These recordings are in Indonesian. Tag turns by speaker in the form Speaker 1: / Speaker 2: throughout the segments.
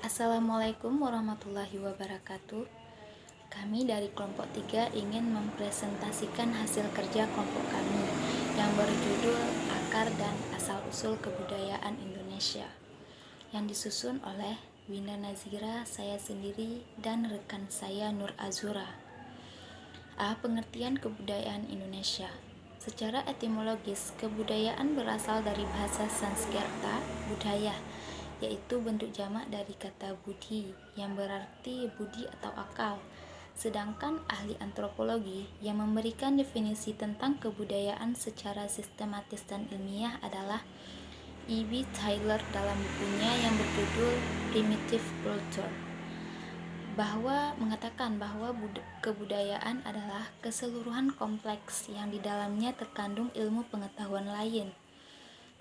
Speaker 1: Assalamualaikum warahmatullahi wabarakatuh. Kami dari kelompok 3 ingin mempresentasikan hasil kerja kelompok kami yang berjudul Akar dan Asal-Usul Kebudayaan Indonesia, yang disusun oleh Winda Nazira, saya sendiri, dan rekan saya Nur Azura. Pengertian kebudayaan Indonesia. Secara etimologis, kebudayaan berasal dari bahasa Sanskerta, budaya, yaitu bentuk jamak dari kata budi yang berarti budi atau akal. Sedangkan ahli antropologi yang memberikan definisi tentang kebudayaan secara sistematis dan ilmiah adalah E.B. Taylor dalam bukunya yang berjudul Primitive Culture, mengatakan bahwa kebudayaan adalah keseluruhan kompleks yang di dalamnya terkandung ilmu pengetahuan lain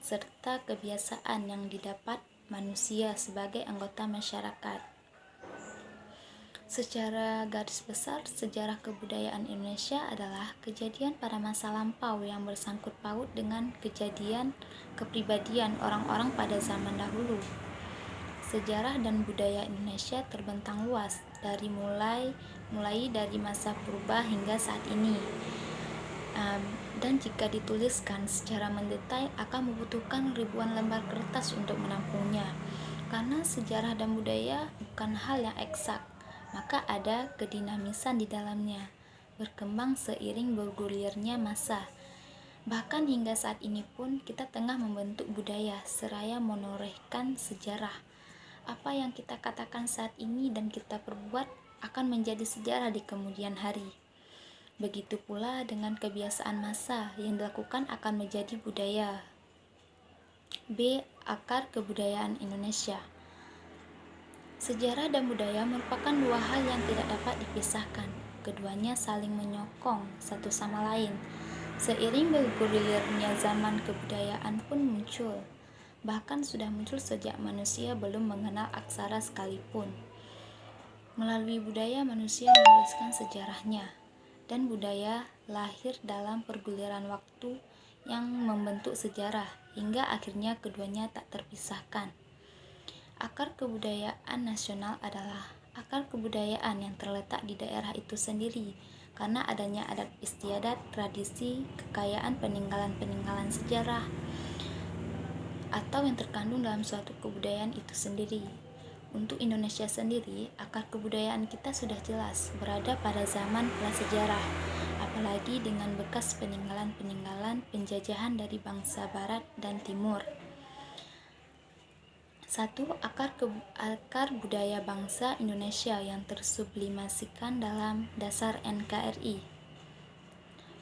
Speaker 1: serta kebiasaan yang didapat manusia sebagai anggota masyarakat. Secara garis besar, sejarah kebudayaan Indonesia adalah kejadian pada masa lampau yang bersangkut paut dengan kejadian kepribadian orang-orang pada zaman dahulu. Sejarah dan budaya Indonesia terbentang luas, mulai dari masa purba hingga saat ini. Dan jika dituliskan secara mendetail akan membutuhkan ribuan lembar kertas untuk menampungnya. Karena sejarah dan budaya bukan hal yang eksak, maka ada kedinamisan di dalamnya, berkembang seiring bergulirnya masa. Bahkan hingga saat ini pun kita tengah membentuk budaya seraya menorehkan sejarah. Apa yang kita katakan saat ini dan kita perbuat akan menjadi sejarah di kemudian hari. Begitu pula dengan kebiasaan massa yang dilakukan akan menjadi budaya. B. Akar kebudayaan Indonesia. Sejarah dan budaya merupakan dua hal yang tidak dapat dipisahkan. Keduanya saling menyokong satu sama lain. Seiring bergulirnya zaman, kebudayaan pun muncul. Bahkan sudah muncul sejak manusia belum mengenal aksara sekalipun. Melalui budaya manusia menuliskan sejarahnya, dan budaya lahir dalam perguliran waktu yang membentuk sejarah, hingga akhirnya keduanya tak terpisahkan. Akar kebudayaan nasional adalah akar kebudayaan yang terletak di daerah itu sendiri, karena adanya adat istiadat, tradisi, kekayaan peninggalan-peninggalan sejarah, atau yang terkandung dalam suatu kebudayaan itu sendiri. Untuk Indonesia sendiri, akar kebudayaan kita sudah jelas berada pada zaman prasejarah, apalagi dengan bekas peninggalan-peninggalan penjajahan dari bangsa Barat dan Timur. 1. Akar budaya bangsa Indonesia yang tersublimasikan dalam dasar NKRI.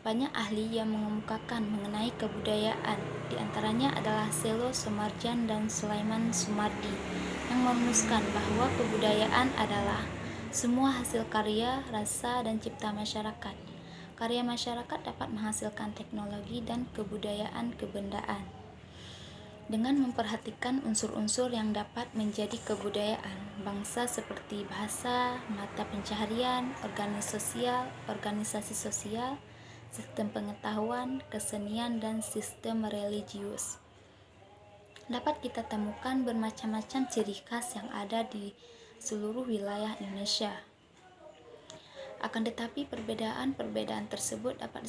Speaker 1: Banyak ahli yang mengemukakan mengenai kebudayaan, diantaranya adalah Selo Soemarjan dan Sulaiman Sumardi, yang merumuskan bahwa kebudayaan adalah semua hasil karya, rasa, dan cipta masyarakat. Karya masyarakat dapat menghasilkan teknologi dan kebudayaan kebendaan. Dengan memperhatikan unsur-unsur yang dapat menjadi kebudayaan bangsa seperti bahasa, mata pencaharian, organisasi sosial, sistem pengetahuan, kesenian, dan sistem religius, dapat kita temukan bermacam-macam ciri khas yang ada di seluruh wilayah Indonesia. Akan tetapi perbedaan-perbedaan tersebut dapat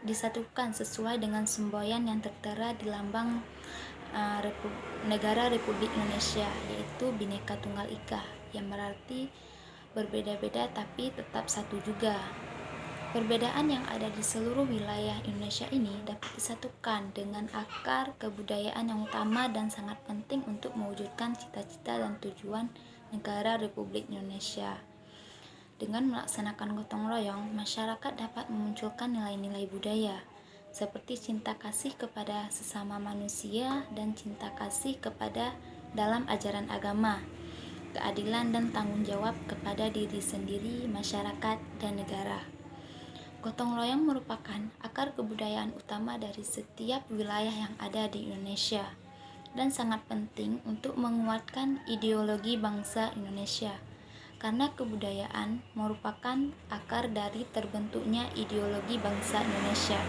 Speaker 1: disatukan sesuai dengan semboyan yang tertera di lambang Negara Republik Indonesia, yaitu Bhinneka Tunggal Ika, yang berarti berbeda-beda tapi tetap satu juga. Perbedaan yang ada di seluruh wilayah Indonesia ini dapat disatukan dengan akar kebudayaan yang utama dan sangat penting untuk mewujudkan cita-cita dan tujuan Negara Republik Indonesia. Dengan melaksanakan gotong royong, masyarakat dapat memunculkan nilai-nilai budaya, seperti cinta kasih kepada sesama manusia dan cinta kasih kepada dalam ajaran agama, keadilan dan tanggung jawab kepada diri sendiri, masyarakat, dan negara. Gotong royong merupakan akar kebudayaan utama dari setiap wilayah yang ada di Indonesia dan sangat penting untuk menguatkan ideologi bangsa Indonesia, karena kebudayaan merupakan akar dari terbentuknya ideologi bangsa Indonesia.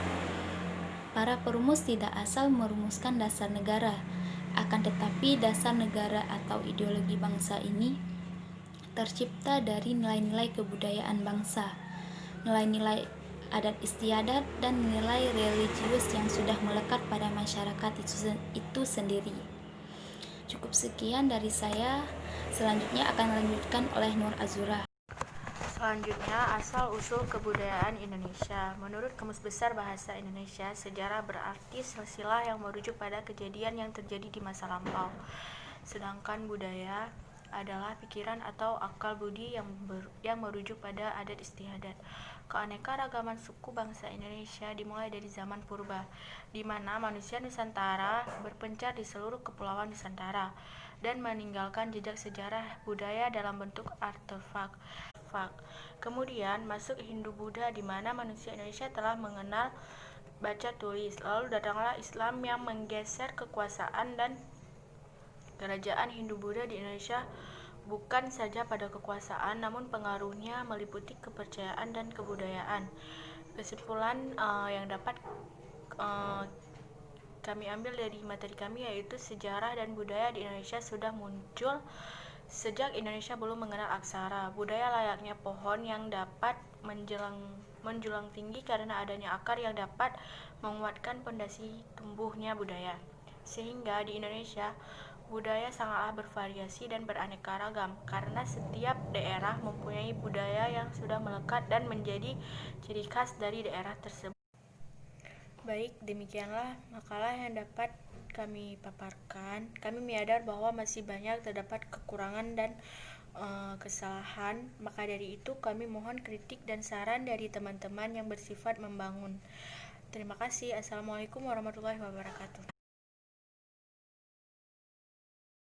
Speaker 1: Para perumus tidak asal merumuskan dasar negara, Akan tetapi dasar negara atau ideologi bangsa ini tercipta dari nilai-nilai kebudayaan bangsa, nilai-nilai adat istiadat, dan nilai religius yang sudah melekat pada masyarakat itu sendiri. Cukup sekian dari saya. Selanjutnya akan dilanjutkan oleh Nur Azura.
Speaker 2: Selanjutnya, asal-usul kebudayaan Indonesia. Menurut Kamus Besar Bahasa Indonesia, sejarah berarti silsilah yang merujuk pada kejadian yang terjadi di masa lampau. Sedangkan budaya adalah pikiran atau akal budi yang merujuk pada adat istiadat. Keanekaragaman suku bangsa Indonesia dimulai dari zaman purba, di mana manusia Nusantara berpencar di seluruh kepulauan Nusantara dan meninggalkan jejak sejarah budaya dalam bentuk artefak. Kemudian masuk Hindu-Buddha, di mana manusia Indonesia telah mengenal baca tulis. Lalu datanglah Islam yang menggeser kekuasaan dan kerajaan Hindu-Buddha di Indonesia, bukan saja pada kekuasaan, namun pengaruhnya meliputi kepercayaan dan kebudayaan. Kesimpulan yang dapat kami ambil dari materi kami yaitu sejarah dan budaya di Indonesia sudah muncul sejak Indonesia belum mengenal aksara. Budaya layaknya pohon yang dapat menjulang tinggi karena adanya akar yang dapat menguatkan pondasi tumbuhnya budaya. Sehingga di Indonesia, budaya sangatlah bervariasi dan beraneka ragam karena setiap daerah mempunyai budaya yang sudah melekat dan menjadi ciri khas dari daerah tersebut. Baik, demikianlah makalah yang dapat kami paparkan. Kami menyadar bahwa masih banyak terdapat kekurangan dan kesalahan. Maka dari itu kami mohon kritik dan saran dari teman-teman yang bersifat membangun. Terima kasih. Assalamualaikum warahmatullahi wabarakatuh.